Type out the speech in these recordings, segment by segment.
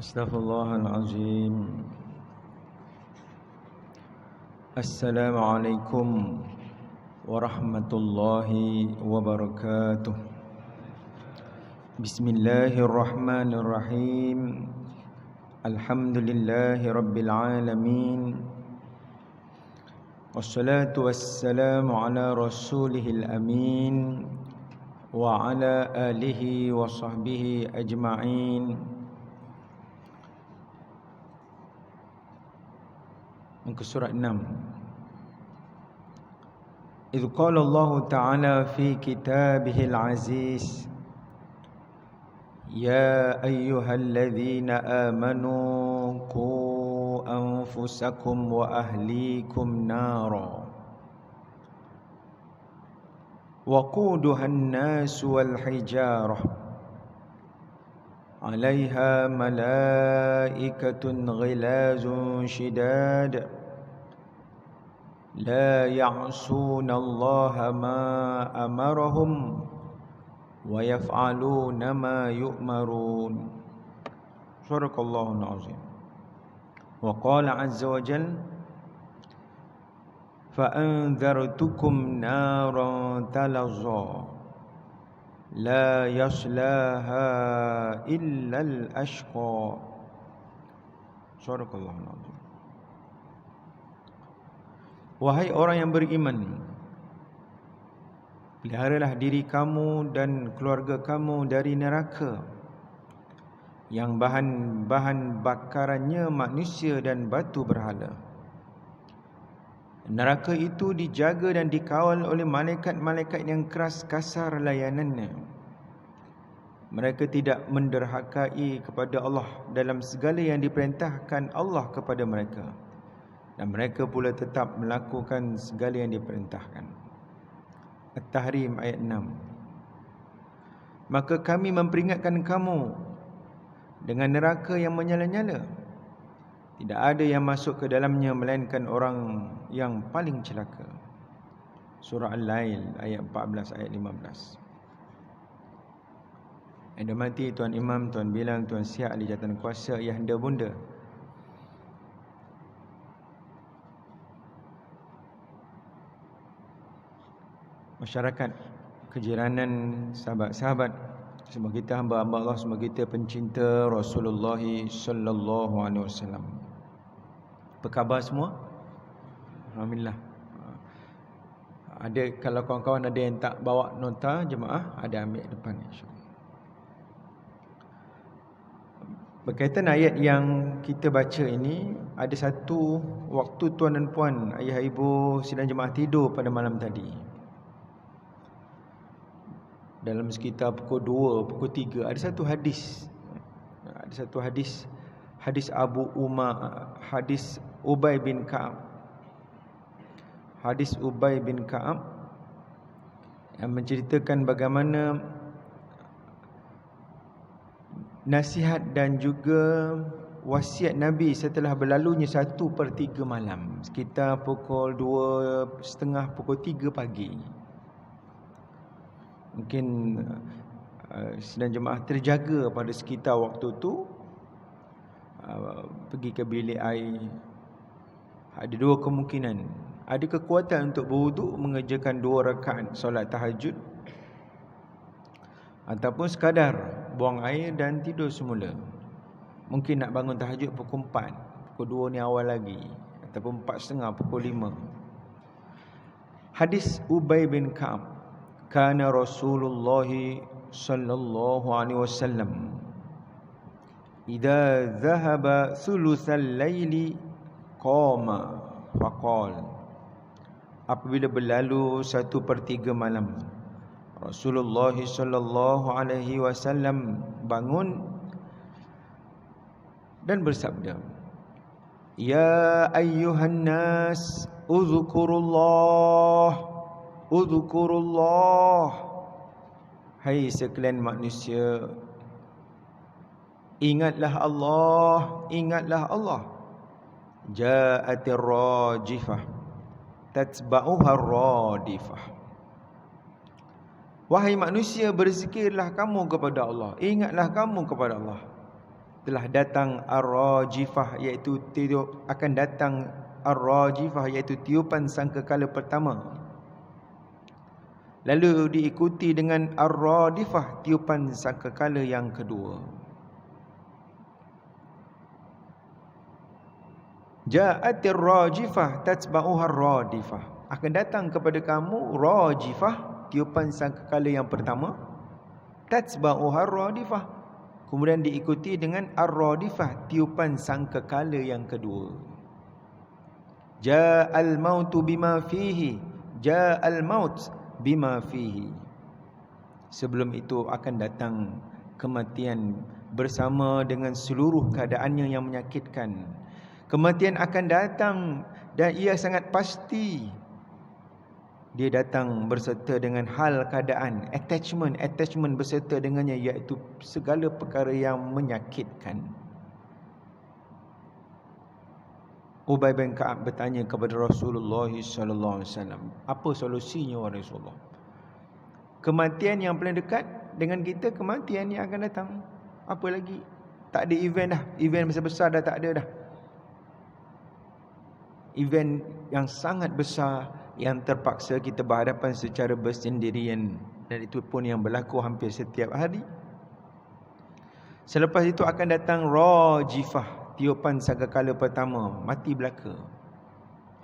Astaghfirullahalazim. Assalamualaikum warahmatullahi wabarakatuh. Bismillahirrahmanirrahim. Alhamdulillahi rabbil alamin. Wassalatu wassalamu ala rasulihil amin wa ala alihi wa sahbihi ajma'in. Muka surat 6. Idh qala Allah Ta'ala fi kitabihil aziz, Ya ayyuhalladzina amanu qu anfusakum wa ahlikum nara waquduhan nasu wal hijarah 'alaiha malaikatun ghilazun shidad la ya'suna Allaha ma amarahum wa yaf'aluna ma yu'marun. Sadaqallahul azim. Wa qala 'azza wa jalla fa anzartukum naran talazza la yaslaha illa al-ashqa. Sadaqallahul azim. Wahai orang yang beriman, peliharalah diri kamu dan keluarga kamu dari neraka yang bahan bakarannya manusia dan batu berhala. Neraka itu dijaga dan dikawal oleh malaikat-malaikat yang keras kasar layanannya. Mereka tidak menderhakai kepada Allah dalam segala yang diperintahkan Allah kepada mereka, dan mereka pula tetap melakukan segala yang diperintahkan. At-Tahrim ayat 6. Maka kami memperingatkan kamu dengan neraka yang menyala-nyala. Tidak ada yang masuk ke dalamnya melainkan orang yang paling celaka. Surah Al-Lail ayat 14 ayat 15. Yang mati Tuan Imam, Tuan Bilang, Tuan Siak, ahli jawatan kuasa, ayahanda bunda, masyarakat kejiranan, sahabat-sahabat, semua kita hamba-hamba Allah, semua kita pencinta Rasulullah sallallahu alaihi wasallam. Apa khabar semua? Alhamdulillah. Ada, kalau kawan-kawan ada yang tak bawa nota jemaah, ada ambil depan insya-Allah. Berkaitan ayat yang kita baca ini, ada satu waktu tuan dan puan, ayah ibu sidang jemaah tidur pada malam tadi. Dalam sekitar pukul 2, pukul 3, ada satu hadis. Ada satu hadis, hadis hadis Ubay bin Ka'ab. Hadis Ubay bin Ka'ab yang menceritakan bagaimana nasihat dan juga wasiat Nabi setelah berlalunya 1/3 malam, sekitar pukul 2:30, pukul 3 pagi. Mungkin sedang jemaah terjaga pada sekitar waktu tu, pergi ke bilik air. Ada dua kemungkinan. Ada kekuatan untuk berwuduk, mengerjakan 2 rakaat solat tahajud, ataupun sekadar buang air dan tidur semula. Mungkin nak bangun tahajud pukul 4, pukul 2 ni awal lagi, ataupun 4:30, pukul 5. Hadis Ubay bin Ka'ab, kana Rasulullah sallallahu alaihi wasallam idza dhahaba thulutsal laili qama faqala, apabila berlalu 1/3 malam, Rasulullah sallallahu alaihi wasallam bangun dan bersabda, Ya ayyuhan nas, uzkurullah. Hai sekalian manusia, ingatlah Allah, ingatlah Allah. Ja'atir rajifah tatba'uha radifah. Wahai manusia, berzikirlah kamu kepada Allah, ingatlah kamu kepada Allah. telah datang ar-rajifah, iaitu akan datang ar-rajifah, iaitu tiupan sangkakala pertama. Lalu diikuti dengan ar-radifah, tiupan sangkakala yang kedua. Ja'atir rajifah tatba'uha ar-radifah. Akan datang kepada kamu rajifah, tiupan sangkakala yang pertama, tatba'uha ar-radifah, kemudian diikuti dengan ar-radifah, tiupan sangkakala yang kedua. Ja'al mautu bima fihi, ja'al maut bima fihi. Sebelum itu akan datang kematian bersama dengan seluruh keadaannya yang menyakitkan. Kematian akan datang dan ia sangat pasti. Dia datang berserta dengan hal keadaan, attachment berserta dengannya, iaitu segala perkara yang menyakitkan. Ubay bin Ka'ab bertanya kepada Rasulullah sallallahu alaihi wasallam, apa solusinya wahai Rasulullah? Kematian yang paling dekat dengan kita, kematian yang akan datang. Apa lagi? Tak ada event dah. Event besar-besar dah tak ada dah. Event yang sangat besar yang terpaksa kita berhadapan secara bersendirian, dan itu pun yang berlaku hampir setiap hari. Selepas itu akan datang rajifah, tiupan sangkakala pertama, mati belaka,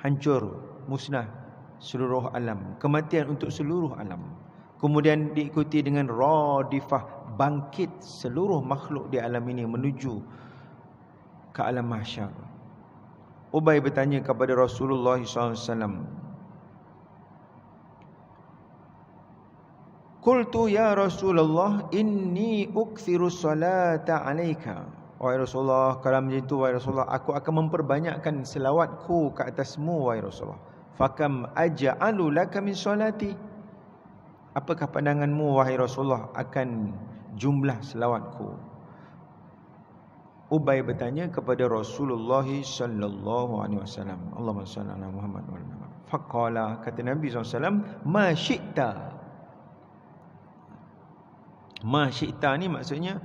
hancur, musnah seluruh alam, kematian untuk seluruh alam. Kemudian diikuti dengan radifah, bangkit seluruh makhluk di alam ini menuju ke alam mahsyar. Ubay bertanya kepada Rasulullah SAW, qultu ya Rasulullah inni ukthiru salata alaika. Wahai Rasulullah, kalau macam itu wahai Rasulullah, aku akan memperbanyakkan selawatku ke atasmu wahai Rasulullah. Fakam aja'alu laka min salati. Apakah pandanganmu wahai Rasulullah akan jumlah selawatku? Ubay bertanya kepada Rasulullah sallallahu alaihi wasallam, Allahumma salli ala Muhammad wa ala Muhammad. Faqala, kata Nabi SAW, ma syi'ta. Ma syi'ta ni maksudnya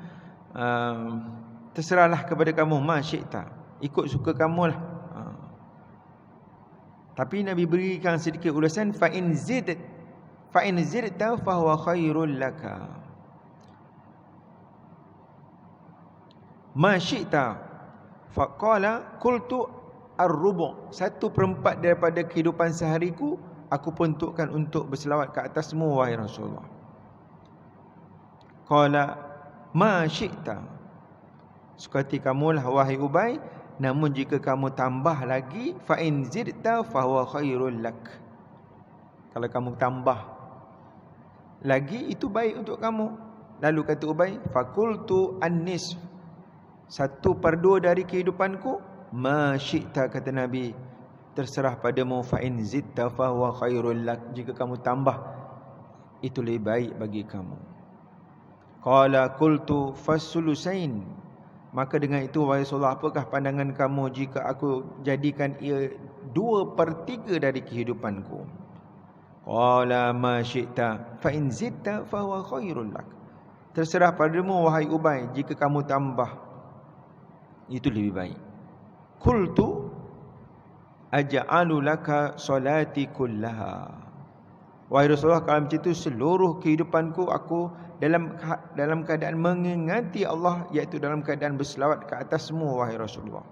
terserahlah kepada kamu, ma syi'ta, ikut suka kamu lah. Tapi Nabi berikan sedikit ulasan, fa in zidta fa huwa khairul laka. Ma syi'ta. Faqala qultu ar-rubu', 1/4 daripada kehidupan sehariku aku peruntukkan untuk berselawat ke atasmu wahai Rasulullah. Qala ma syi'ta, suka hati kamulah wahai Ubay, namun jika kamu tambah lagi, fa in zidta fa huwa khairul lak. Kalau kamu tambah lagi, itu baik untuk kamu. Lalu kata Ubay, faqultu an-nisf, 1/2 dari kehidupanku, ma syi'ta, kata Nabi, terserah padamu, fa in zidta fa huwa khairul lak, jika kamu tambah itu lebih baik bagi kamu. Qala qultu fasulusain, maka dengan itu wahai Rasulullah, apakah pandangan kamu jika aku jadikan ia 2/3 dari kehidupanku? Qala ma syi'ta fa in zidta fa huwa khairul lak, terserah padamu wahai Ubay, jika kamu tambah itu lebih baik. Qultu aj'alu laka salati kullaha, wahai Rasulullah, kalau macam itu seluruh kehidupanku aku dalam keadaan mengingati Allah, iaitu dalam keadaan berselawat ke atasmu wahai Rasulullah.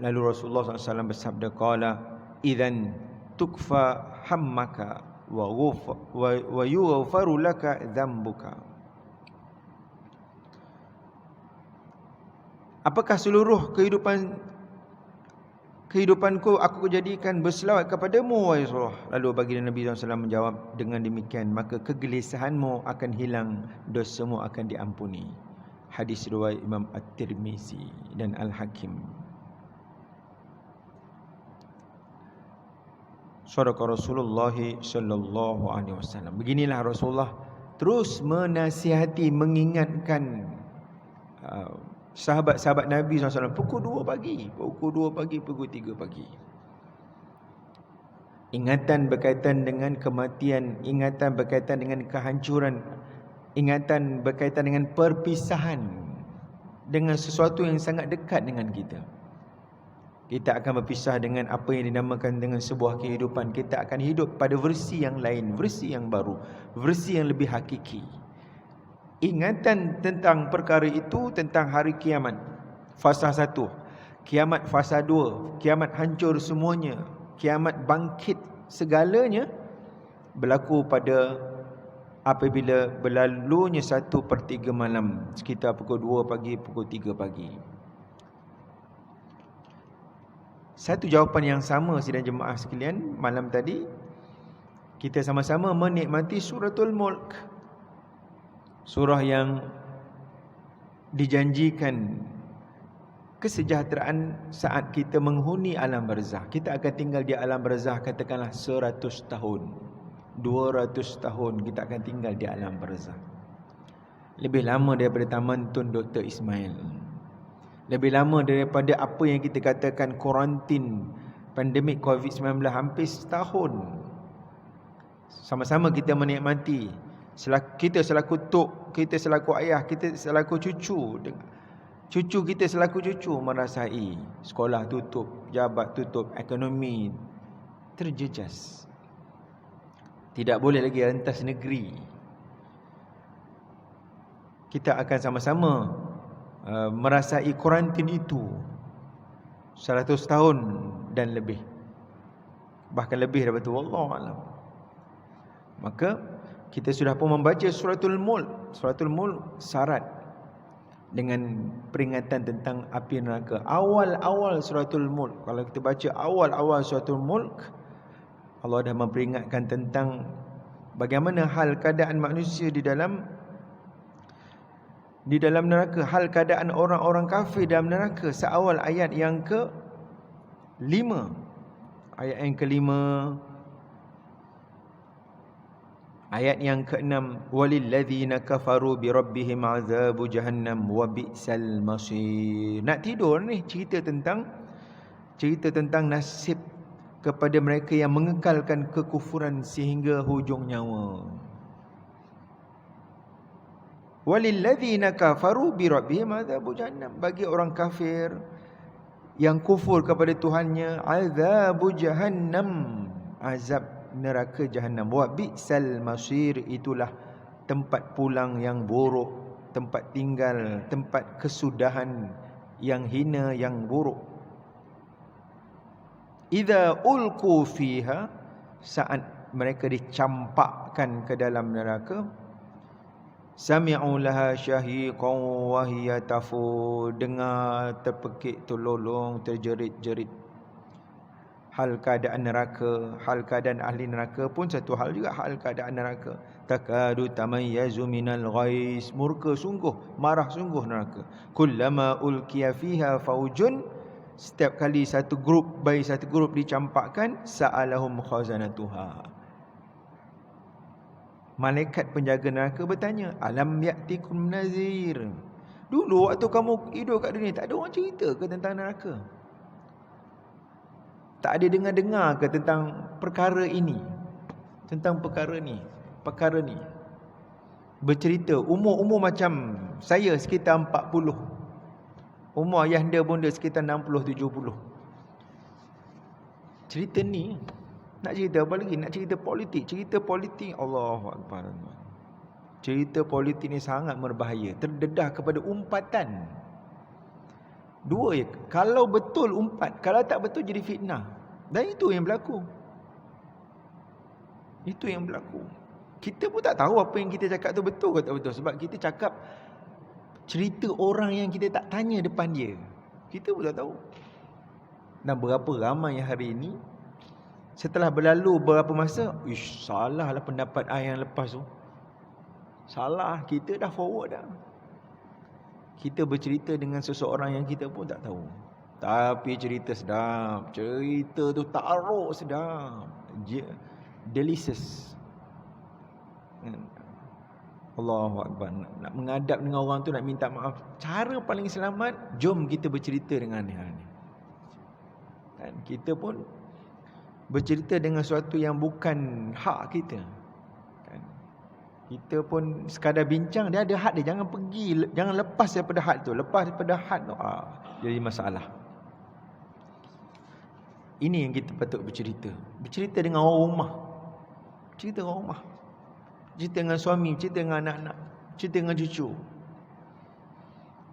Lalu Rasulullah SAW bersabda, qala idzan tukfa hammaka wa yughfaru laka dhanbuka. Apakah seluruh kehidupanku aku jadikan berselawat kepadamu wahai Rasulullah? Lalu baginda Nabi SAW menjawab, dengan demikian maka kegelisahanmu akan hilang, dosamu akan diampuni. Hadis riwayat Imam At-Tirmizi dan Al-Hakim. Sadaqa Rasulullah sallallahu alaihi wasallam. Beginilah Rasulullah terus menasihati, mengingatkan sahabat-sahabat Nabi SAW, pukul 2 pagi, pukul 3 pagi. Ingatan berkaitan dengan kematian, ingatan berkaitan dengan kehancuran, ingatan berkaitan dengan perpisahan. dengan sesuatu yang sangat dekat dengan kita. Kita akan berpisah dengan apa yang dinamakan dengan sebuah kehidupan. Kita akan hidup pada versi yang lain, versi yang baru, versi yang lebih hakiki. Ingatan tentang perkara itu, tentang hari kiamat, fasa 1, kiamat fasa 2, kiamat hancur semuanya, kiamat bangkit segalanya, berlaku pada apabila berlalunya 1/3 malam, sekitar pukul 2 pagi, pukul 3 pagi. Satu jawapan yang sama sidang jemaah sekalian, malam tadi kita sama-sama menikmati suratul Mulk. Surah yang dijanjikan kesejahteraan saat kita menghuni alam barzah. Kita akan tinggal di alam barzah katakanlah 100 tahun, 200 tahun kita akan tinggal di alam barzah. Lebih lama daripada Taman Tun Dr. Ismail. Lebih lama daripada apa yang kita katakan kuarantin pandemik COVID-19 hampir setahun. Sama-sama kita menikmati. Kita selaku tok, kita selaku ayah, kita selaku cucu, cucu kita selaku cucu merasai sekolah tutup, jabat tutup, ekonomi terjejas. Tidak boleh lagi rentas negeri. Kita akan sama-sama merasai kuarantin itu 100 tahun dan lebih, bahkan lebih daripada itu, wallahu alam. Maka kita sudah pun membaca suratul Mulk. Suratul Mulk syarat dengan peringatan tentang api neraka. Awal-awal suratul Mulk, kalau kita baca awal-awal suratul Mulk, Allah dah memperingatkan tentang bagaimana hal keadaan manusia di dalam neraka, hal keadaan orang-orang kafir dalam neraka. Seawal ayat yang ke-5. Ayat yang ke-5, ayat yang ke-6, walilladzina kafaru birabbihim azabu jahannam wa bi'sal masir. Nak tidur ni cerita tentang nasib kepada mereka yang mengekalkan kekufuran sehingga hujung nyawa. Walilladzina kafaru birabbihim azabu jahannam, bagi orang kafir yang kufur kepada Tuhannya, azabu jahannam, azab neraka jahannam. Wa bi'sal masir, itulah tempat pulang yang buruk, tempat tinggal, tempat kesudahan yang hina, yang buruk. Idza ulqu fiha, saat mereka dicampakkan ke dalam neraka, sami'u laha syahiqan wa hiya tafur, dengar terpekik, terlolong, terjerit-jerit. Hal keadaan neraka, hal keadaan ahli neraka pun satu hal juga hal keadaan neraka. Takadu tamayyazu minal ghais, murka sungguh, marah sungguh neraka. Kullama ulqiya fiha faujun, setiap kali satu grup dicampakkan, sa'alahum khazanatuha, malaikat penjaga neraka bertanya, alam ya'tikum nazir, dulu waktu kamu hidup kat dunia tak ada orang cerita ke tentang neraka? Tak ada dengar-dengar ke tentang perkara ini? Tentang perkara ni. Bercerita umur macam saya sekitar 40. Umur ayahanda bonda sekitar 60-70. Cerita ni, nak cerita apa lagi? Nak cerita politik. Allahu Akbar. Cerita politik ni sangat berbahaya, terdedah kepada umpatan. Dua ya, kalau betul umpat, kalau tak betul jadi fitnah. Dan itu yang berlaku. Kita pun tak tahu apa yang kita cakap tu betul ke tak betul, sebab kita cakap cerita orang yang kita tak tanya depan dia. Kita pun tak tahu. Dan berapa ramai hari ini, setelah berlalu beberapa masa, salah lah pendapat yang lepas tu. Salah, kita dah forward dah. Kita bercerita dengan seseorang yang kita pun tak tahu. Tapi cerita sedap. Cerita tu taruh sedap. Delicious. Allahu Akbar. Nak menghadap dengan orang tu, nak minta maaf, cara paling selamat, jom kita bercerita dengan dia. Dan kita pun bercerita dengan sesuatu yang bukan hak kita. Kita pun sekadar bincang, dia ada had dia. Jangan pergi, jangan lepas daripada had tu. Lepas daripada had tu, jadi masalah. Ini yang kita patut bercerita. Bercerita dengan orang rumah. Cerita dengan rumah. Cerita dengan suami, cerita dengan anak-anak, cerita dengan cucu.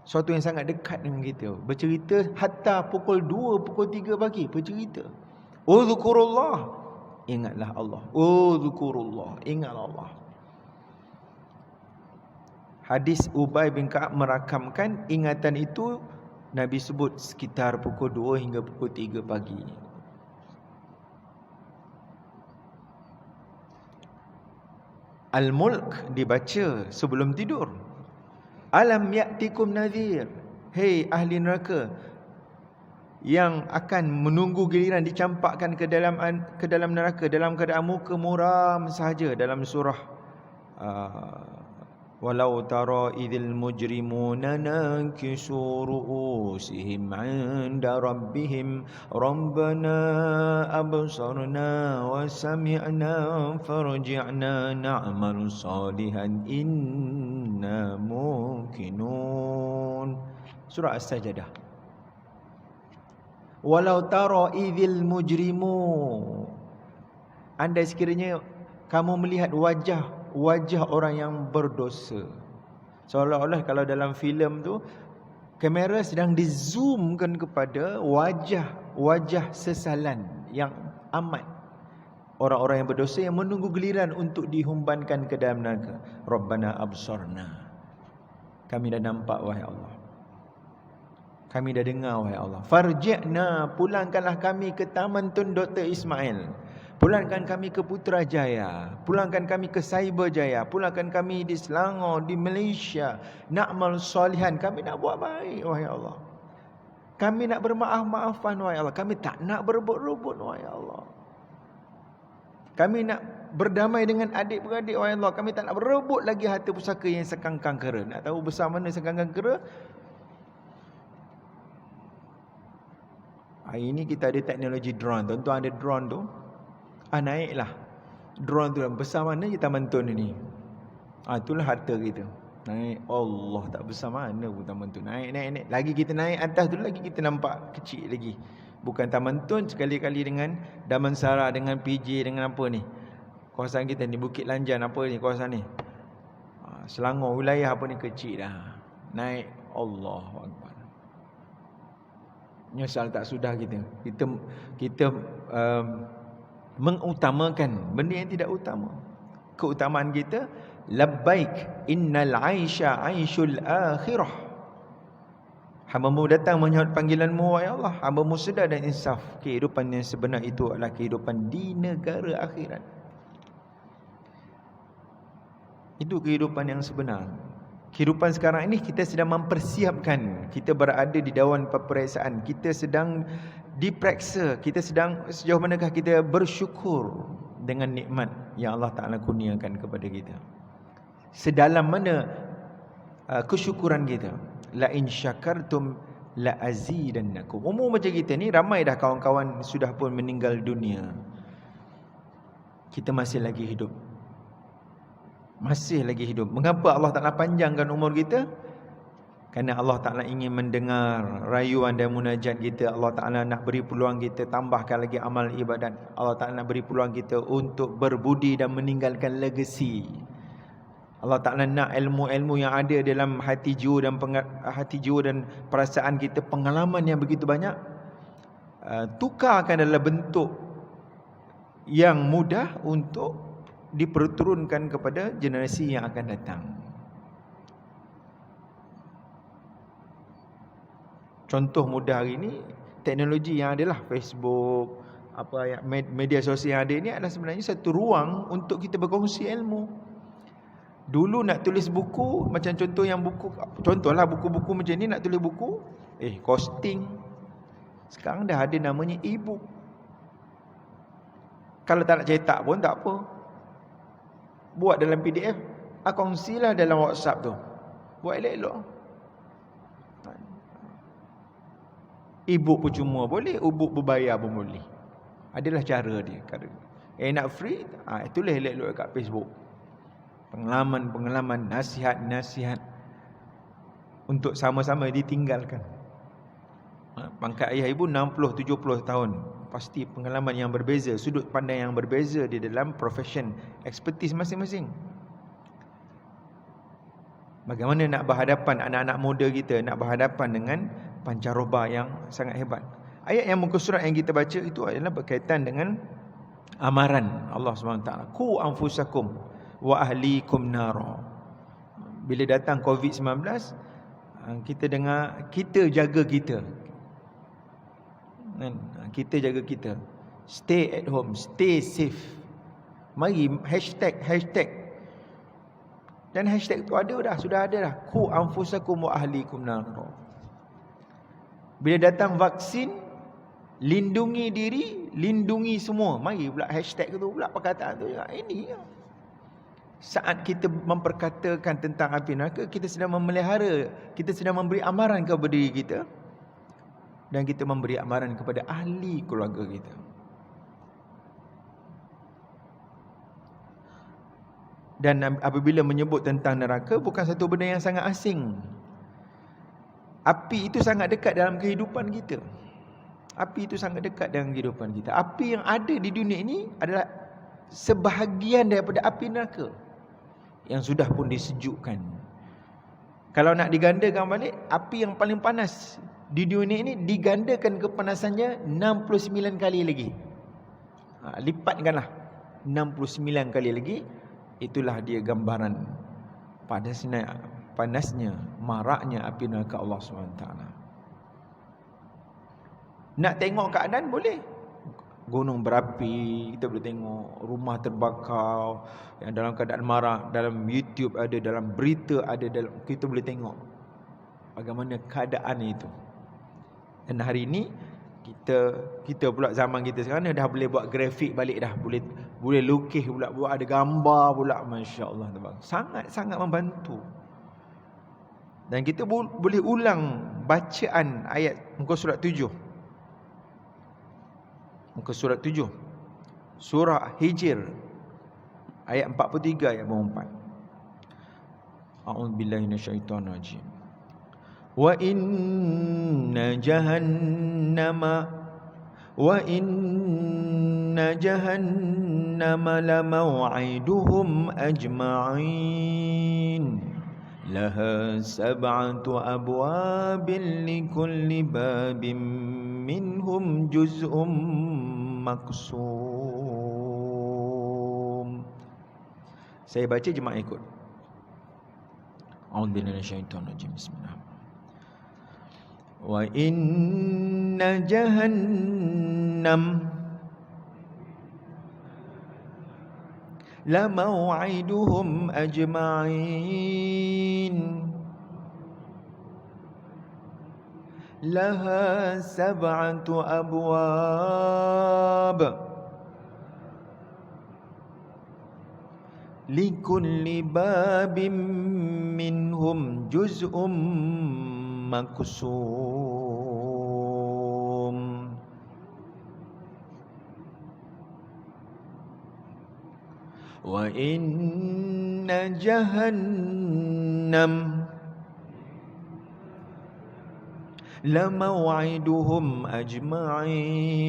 Suatu yang sangat dekat dengan kita. Bercerita hatta pukul 2, pukul 3 pagi. Bercerita. Uzkurullah. Ingatlah Allah. Uzkurullah. Ingatlah Allah. Hadis Ubay bin Ka'ab merakamkan ingatan itu Nabi sebut sekitar pukul 2 hingga pukul 3 pagi. Al-Mulk dibaca sebelum tidur. Alam ya'tikum nadhir. Hei ahli neraka yang akan menunggu giliran dicampakkan ke dalam neraka dalam keadaan muka muram sahaja, dalam surah walau tara idzil mujrimuna nakisu ru'usihim 'inda rabbihim rabbana absarna wa sami'na farji'na na'mal salihan inna muqinun. Surah As-Sajdah. Walau tara idzil mujrimu, andai sekiranya kamu melihat wajah orang yang berdosa. Seolah-olah kalau dalam filem tu kamera sedang dizoomkan kepada wajah sesalan yang amat orang-orang yang berdosa yang menunggu giliran untuk dihumbankan ke dalam neraka. Rabbana absarna. Kami dah nampak wahai Allah. Kami dah dengar wahai Allah. Farji'na, pulangkanlah kami ke Taman Tun Dr. Ismail. Pulangkan kami ke Putrajaya, pulangkan kami ke Cyberjaya, pulangkan kami di Selangor, di Malaysia. Na'mal salihan, kami nak buat baik wahai Allah. Kami nak bermaaf-maafan wahai Allah. Kami tak nak berebut-rebut wahai Allah. Kami nak berdamai dengan adik-beradik wahai Allah. Kami tak nak berebut lagi harta pusaka yang sekangkang kera. Nak tahu besar mana sekangkang kera? Hari ini kita ada teknologi drone. Tuan-tuan ada drone tu, naiklah drone tu besar mana je Taman Tun ni. Itulah harta kita. Naik, Allah tak besar mana pun Taman Tun. Naik. Lagi kita naik atas tu lagi kita nampak kecil lagi. Bukan Taman Tun, sekali-kali dengan Damansara, dengan PJ, dengan apa ni, kawasan kita ni, Bukit Lanjan apa ni kawasan ni, Selangor wilayah apa ni, kecil dah. Naik, Allahu Akbar. Nyesal tak sudah kita mengutamakan benda yang tidak utama. Keutamaan kita, labbaik innal aisha aishul akhirah. Hamba-Mu datang menyahut panggilan-Mu wahai Allah. Hamba-Mu sedar dan insaf. Kehidupan yang sebenar itu adalah kehidupan di negara akhirat. Itu kehidupan yang sebenar. Kehidupan sekarang ini kita sedang mempersiapkan. Kita berada di Dewan Peperiksaan. Kita sedang diperiksa. Kita sedang, sejauh manakah kita bersyukur dengan nikmat yang Allah Ta'ala kurniakan kepada kita. Sedalam mana kesyukuran kita. La in syakartum la azidannakum. Umur macam kita ni, ramai dah kawan-kawan sudah pun meninggal dunia. Kita masih lagi hidup. Masih lagi hidup. Mengapa Allah Ta'ala panjangkan umur kita? Kerana Allah Ta'ala ingin mendengar rayuan dan munajat kita. Allah Ta'ala nak beri peluang kita tambahkan lagi amal ibadat. Allah Ta'ala nak beri peluang kita untuk berbudi dan meninggalkan legasi. Allah Ta'ala nak ilmu-ilmu yang ada dalam hati jiwa dan perasaan kita, pengalaman yang begitu banyak, tukarkan dalam bentuk yang mudah untuk diperturunkan kepada generasi yang akan datang. Contoh mudah hari ini, teknologi yang adalah Facebook, media sosial yang ada ini adalah sebenarnya satu ruang untuk kita berkongsi ilmu. Dulu nak tulis buku, macam contohlah buku-buku macam ni, nak tulis buku, costing. Sekarang dah ada namanya e-book. Kalau tak nak cetak pun tak apa, buat dalam PDF, kongsilah dalam WhatsApp tu. Buat elok-elok. E-book percuma boleh, e-book berbayar pun boleh. Adalah cara dia. Nak free, tulis elok-elok kat Facebook. pengalaman-pengalaman, nasihat-nasihat untuk sama-sama ditinggalkan. Pangkat ayah ibu 60-70 tahun. Pasti pengalaman yang berbeza, sudut pandang yang berbeza di dalam profession, expertise masing-masing. Bagaimana nak berhadapan anak-anak muda kita, nak berhadapan dengan pancaroba yang sangat hebat. Ayat yang muka surat yang kita baca itu adalah berkaitan dengan amaran Allah SWT. Qu anfusakum wa ahlikum nara. Bila datang COVID-19, kita dengar, kita jaga kita. Kita jaga kita. Stay at home, stay safe. Mari hashtag. Dan hashtag tu ada dah, sudah ada dah. Qu anfusakum wa ahlikum nara. Bila datang vaksin, lindungi diri, lindungi semua. Mari pula hashtag tu pula, perkataan tu juga. Ini saat kita memperkatakan tentang api neraka, kita sedang memelihara, kita sedang memberi amaran kepada diri kita, dan kita memberi amaran kepada ahli keluarga kita. Dan apabila menyebut tentang neraka, bukan satu benda yang sangat asing. Api itu sangat dekat dalam kehidupan kita. Api itu sangat dekat dalam kehidupan kita. Api yang ada di dunia ini adalah sebahagian daripada api neraka yang sudah pun disejukkan. Kalau nak digandakan balik, api yang paling panas di dunia ini digandakan kepanasannya 69 kali lagi. Lipatkanlah 69 kali lagi. Itulah dia gambaran panasnya, maraknya api neraka Allah SWT. Nak tengok keadaan boleh. Gunung berapi, kita boleh tengok rumah terbakar yang dalam keadaan marak. Dalam YouTube ada, dalam berita ada, kita boleh tengok bagaimana keadaan itu. Dan hari ini kita pula zaman kita sekarang dah boleh buat grafik balik dah, boleh lukis pula, buat ada gambar pula. Masya-Allah, sangat membantu. Dan kita boleh ulang bacaan ayat muka surat 7. Muka surat 7. Surah Hijr ayat 43 ayat 4. A'udzubillahi minasyaitonirrajim. Wa inna jahannama lamaw'iduhum ajma'in. Laha sab'atu abwabin likulli babin minhum juz'um maksum. Saya baca, jemaah ikut. A'udzubillahi minasyaitonirrajim. Bismillahirrahmanirrahim. Wa inna jahannam lamaw'iduhum ajma'in. Laha sab'atu abwab likulli babin minhum juz'um maksum. Wa inna jahannam lamaw'iduhum ajma'in.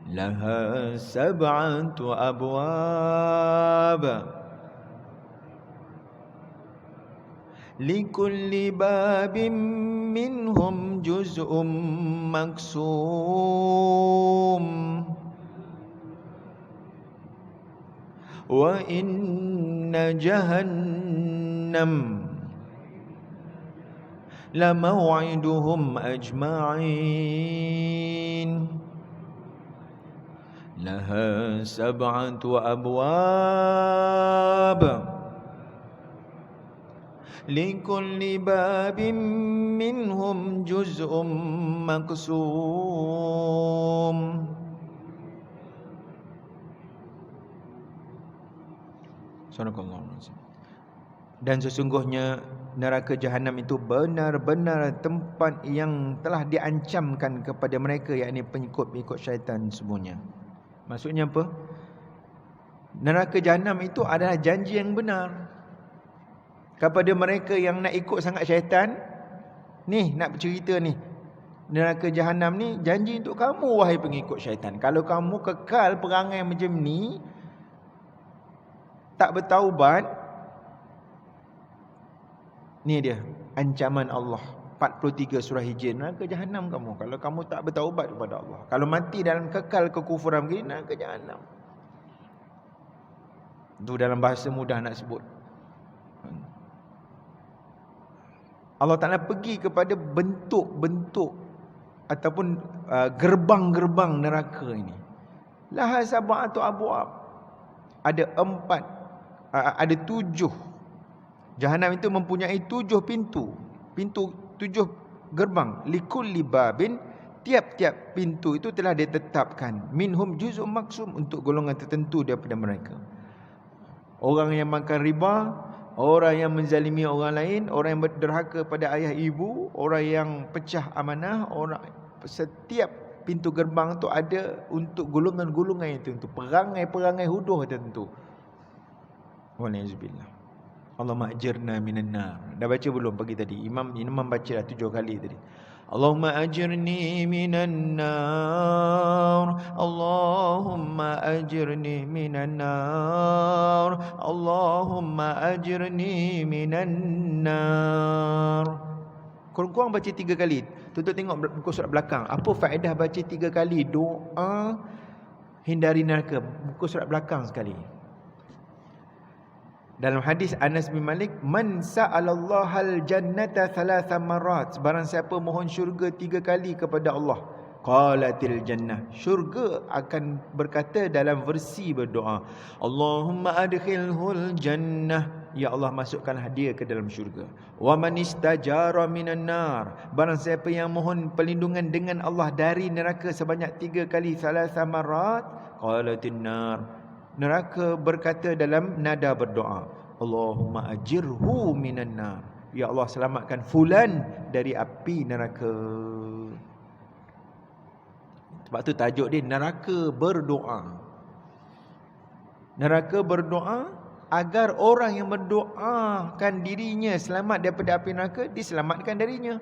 Laha sab'atu abwab likulli babin minhum juz'um maksum. Wa inna jahannam lamaw'iduhum ajma'in. Laha sab'atu abwab likulli babin minhum juz'um maksum. Dan sesungguhnya neraka jahanam itu benar-benar tempat yang telah diancamkan kepada mereka, yakni pengikut-pengikut syaitan semuanya. Maksudnya apa? Neraka Jahanam itu adalah janji yang benar kepada mereka yang nak ikut sangat syaitan. Ni nak bercerita ni, neraka Jahanam ni janji untuk kamu wahai pengikut syaitan. Kalau kamu kekal perangai macam ni, tak bertaubat, ni dia ancaman Allah. 43 surah Hijr, neraka Jahanam kamu kalau kamu tak bertaubat kepada Allah. Kalau mati dalam kekal kekufuran begini, neraka Jahanam. Itu dalam bahasa mudah nak sebut. Allah Ta'ala pergi kepada bentuk-bentuk ataupun gerbang-gerbang neraka ini. Laha sab'atu abwab. Ada 7. Jahanam itu mempunyai 7 pintu. 7 gerbang. Likulli babin, tiap-tiap pintu itu telah ditetapkan. Minhum juz'un maksum, untuk golongan tertentu daripada mereka. Orang yang makan riba, orang yang menzalimi orang lain, orang yang derhaka pada ayah ibu, orang yang pecah amanah, setiap pintu gerbang tu ada untuk golongan-golongan itu, untuk perangai-perangai huduh tertentu. Walaikumsalam. Allahumma ajirna minan nar. Dah baca belum pagi tadi? Imam baca dah 7 kali tadi. Allahumma ajirni minan nar, Allahumma ajirni minan nar, Allahumma ajirni minan nar. Kurang-kurang baca 3 kali. Tutup tengok buku surat belakang. Apa faedah baca 3 kali doa hindari neraka? Buku surat belakang sekali. Dalam hadis Anas bin Malik, man sa'alallahal jannata 3 marat, barang siapa mohon syurga 3 kali kepada Allah, qalatil jannah, syurga akan berkata dalam versi berdoa, Allahumma adkhilhul jannah, ya Allah masukkanlah dia ke dalam syurga. Wa man istajara minan nar, barang siapa yang mohon perlindungan dengan Allah dari neraka sebanyak 3 kali 3 marat, qalatin nar, neraka berkata dalam nada berdoa, Allahumma ajirhu minan nar, ya Allah selamatkan fulan dari api neraka. Sebab tu tajuk dia neraka berdoa. Neraka berdoa agar orang yang berdoakan dirinya selamat daripada api neraka diselamatkan darinya.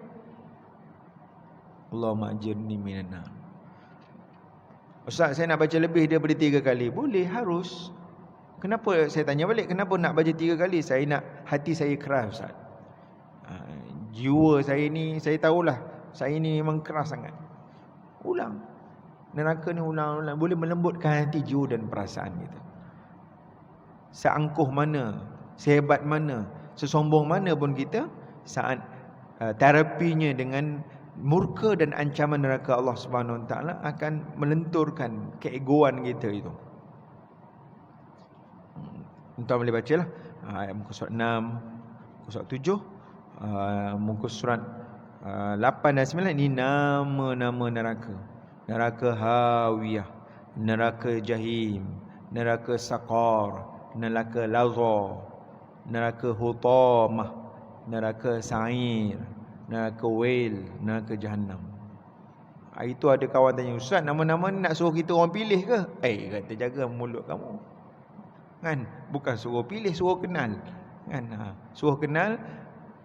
Allahumma ajirni minan nar. Ustaz, saya nak baca lebih daripada 3 kali. Boleh, harus. Kenapa saya tanya balik, kenapa nak baca 3 kali? Saya nak hati saya keras, Ustaz. Jiwa saya ni, saya tahulah, saya ni memang keras sangat. Ulang. Neraka ni ulang-ulang. Boleh melembutkan hati, jiwa dan perasaan kita. Seangkuh mana, sehebat mana, sesombong mana pun kita, saat terapinya dengan murka dan ancaman neraka Allah Subhanahu Wa Taala akan melenturkan keegoan kita itu. Tuan boleh bacalah ayat muka surat 6, muka surat 7, muka surat 8 dan 9. Ini nama-nama neraka. Neraka Hawiyah, neraka Jahim, neraka Saqar, neraka Lazza, neraka Hutamah, neraka Sa'ir, neraka Wail, neraka Jahannam. Itu ada kawan tanya, Ustaz, nama-nama ni nak suruh kita orang pilih ke? Kata jaga mulut kamu. Kan? Bukan suruh pilih, suruh kenal. Kan? Suruh kenal,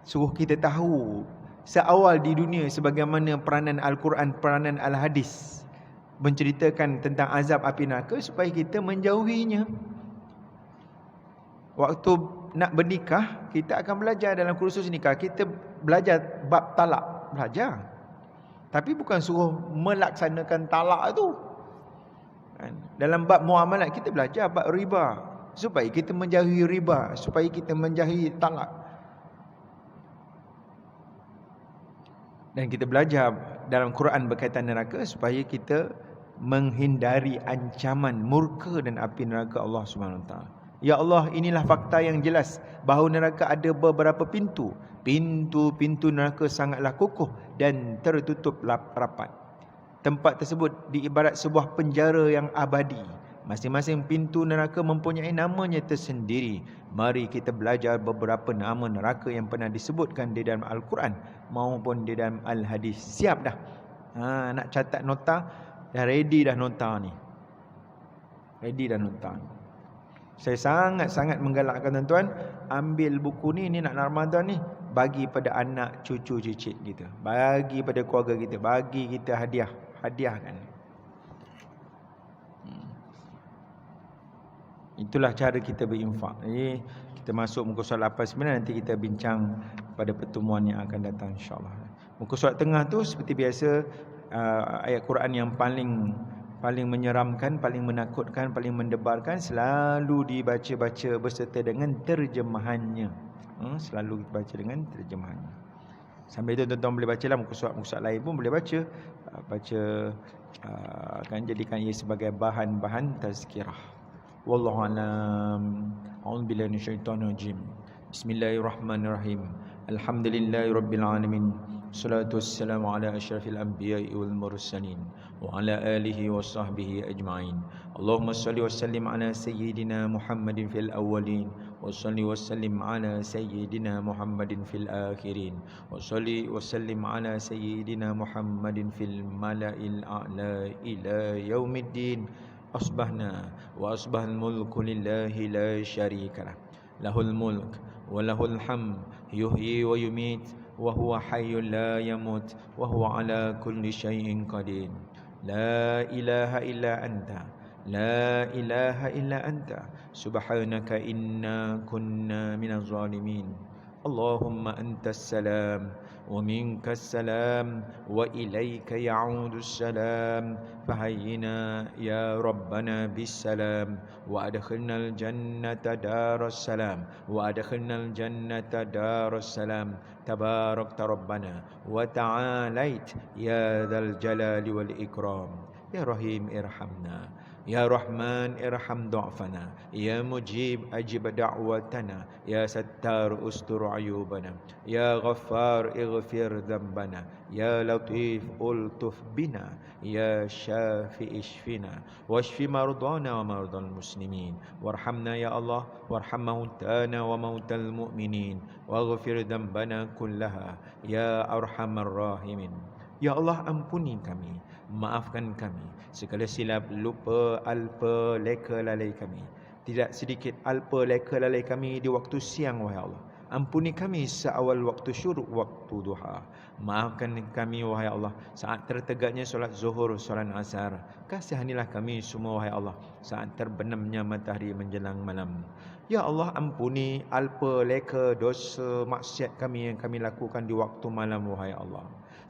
suruh kita tahu seawal di dunia sebagaimana peranan Al-Quran, peranan Al-Hadis menceritakan tentang azab api neraka supaya kita menjauhinya. Waktu nak bernikah, kita akan belajar dalam kursus nikah. Kita belajar bab talak, belajar. Tapi bukan suruh melaksanakan talak tu. Dalam bab muamalat kita belajar bab riba, supaya kita menjauhi riba, supaya kita menjauhi talak. Dan kita belajar dalam Quran berkaitan neraka supaya kita menghindari ancaman murka dan api neraka Allah Subhanahu Wa Taala. Ya Allah, inilah fakta yang jelas bahawa neraka ada beberapa pintu. Pintu-pintu neraka sangatlah kokoh dan tertutup rapat. Tempat tersebut diibarat sebuah penjara yang abadi. Masing-masing pintu neraka mempunyai namanya tersendiri. Mari kita belajar beberapa nama neraka yang pernah disebutkan di dalam Al-Quran maupun di dalam Al-Hadis. Siap dah? Nak catat nota? Dah ready dah nota ni? Ready dan on time. Saya sangat-sangat menggalakkan tuan-tuan, ambil buku ni nak Ramadan ni, bagi pada anak cucu cicit kita, bagi pada keluarga kita, bagi kita hadiahkan. Itulah cara kita berinfak. Jadi kita masuk muka surat 89, nanti kita bincang pada pertemuan yang akan datang insya-Allah. Muka surat tengah tu seperti biasa, ayat Quran yang paling menyeramkan, paling menakutkan, paling mendebarkan selalu dibaca-baca beserta dengan terjemahannya. Selalu kita baca dengan terjemahannya. Sambil itu tuan-tuan boleh bacalah muka surat lain pun boleh baca. Akan jadikan ia sebagai bahan-bahan tazkirah. Wallahu a'lam. A'udzubillahi minasyaitonir rajim. Bismillahirrahmanirrahim. Alhamdulillahirabbil alamin. Salatu wassalamu ala asyrafil anbiya'i wal mursalin wa ala alihi wa sahbihi ajma'in. Allahumma salli wa sallim ala sayyidina Muhammadin fil awwalin wa salli wa sallim ala sayyidina Muhammadin fil akhirin wa salli wa sallim ala sayyidina Muhammadin fil mala'il a'la ila yaumiddin. Asbahna wa asbahal mulku lillahi la syarikalah. Lahul mulk wa lahul hamd yuhyi wa yumit wa huwa hayyul la yamut wa huwa ala kulli syai'in qadir. La ilaha illa anta, la ilaha illa anta, subhanaka inna kunna minaz zalimin. Allahumma antas salam wa minkas salam wa ilaika ya'udus salam. Fahayyina ya rabbana bis salam wa adkhilnal jannata daras salam wa adkhilnal jannata daras salam. Tabarakta rabbana wa ta'alait ya dzal jalali wal ikram. Ya Rahim irhamna, Ya Rahman irham du'afana, Ya Mujib ajib da'watana, Ya Sattar ustur ayubana, Ya Ghaffar ighfir dhanbana, Ya Latif ultuf bina, Ya Syafi ishfina, washfi mardana wa mardal muslimin, warhamna ya Allah, warham mautana wa mautal mu'minin, waghfir dhanbana kullaha, Ya Arhamar Rahimin. Ya Allah, ampuni kami, maafkan kami segala silap, lupa, alpa, leka, lalai kami. Tidak sedikit alpa, leka, lalai kami di waktu siang, wahai Allah. Ampuni kami seawal waktu syuruk, waktu duha. Maafkan kami, wahai Allah, saat tertegaknya solat zuhur, solat asar. Kasihanilah kami semua, wahai Allah, saat terbenamnya matahari menjelang malam. Ya Allah, ampuni alpa, leka, dosa, maksiat kami yang kami lakukan di waktu malam, wahai Allah.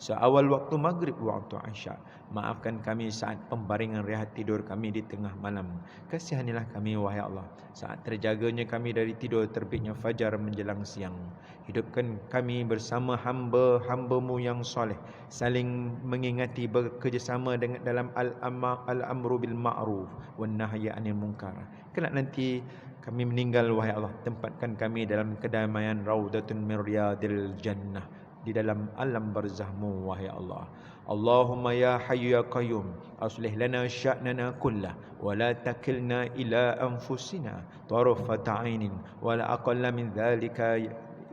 Seawal waktu maghrib, waktu isyak. Maafkan kami saat pembaringan rehat tidur kami di tengah malam. Kasihanilah kami, wahai Allah, saat terjaganya kami dari tidur terbitnya fajar menjelang siang. Hidupkan kami bersama hamba-hambamu yang soleh, saling mengingati, bekerjasama dengan dalam al-amru bil ma'ruf wan nahyi 'anil munkar. Kelak nanti kami meninggal, wahai Allah, tempatkan kami dalam kedamaian raudatun min riyadil jannah, di dalam alam barzahmu, wahai Allah. Allahumma ya hayyu ya qayyum, aslih lana sya'nana kullah wa la takilna ila anfusina tarfata 'ainin wa la aqalla min dhalika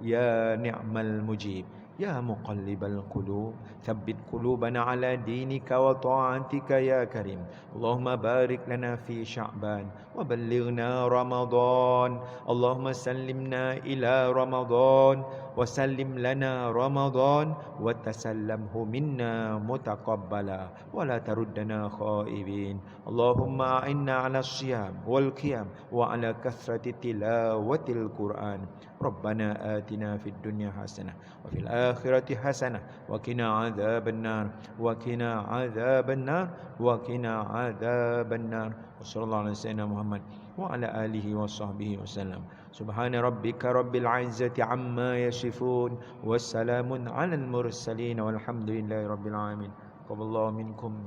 ya ni'mal mujib. Ya muqallibal qulub, thabbit qulubana ala dinika wa ta'atika ya karim. Allahumma barik lana fi sya'ban wa ballighna ramadan. Allahumma sallimna ila ramadan wa sallim lana ramadan wa tasallamhu minna mutaqabbala wa la taruddana khaibin. Allahumma a'inna ala siyam wal qiyam wa ala kathrati tilawatil Quran. Rabbana atina fid dunya hasanah wa fil akhirati hasanah wa qina adzabannar wa qina adzabannar wa qina adzabannar. Wassallallahu ala sayyidina Muhammad wa ala alihi wa sahbihi wasallam. Subhana rabbika rabbil izzati amma yasifun, wassalamun alal mursalin, walhamdulillahi rabbil alamin. Qaballahu minkum.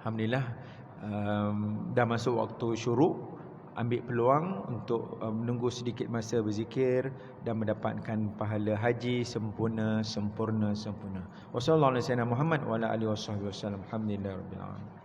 Alhamdulillah, dah masuk waktu syuruk. Ambil peluang untuk menunggu sedikit masa berzikir dan mendapatkan pahala haji sempurna. Wassalamualaikum warahmatullahi wabarakatuh. Alhamdulillahirabbil alamin.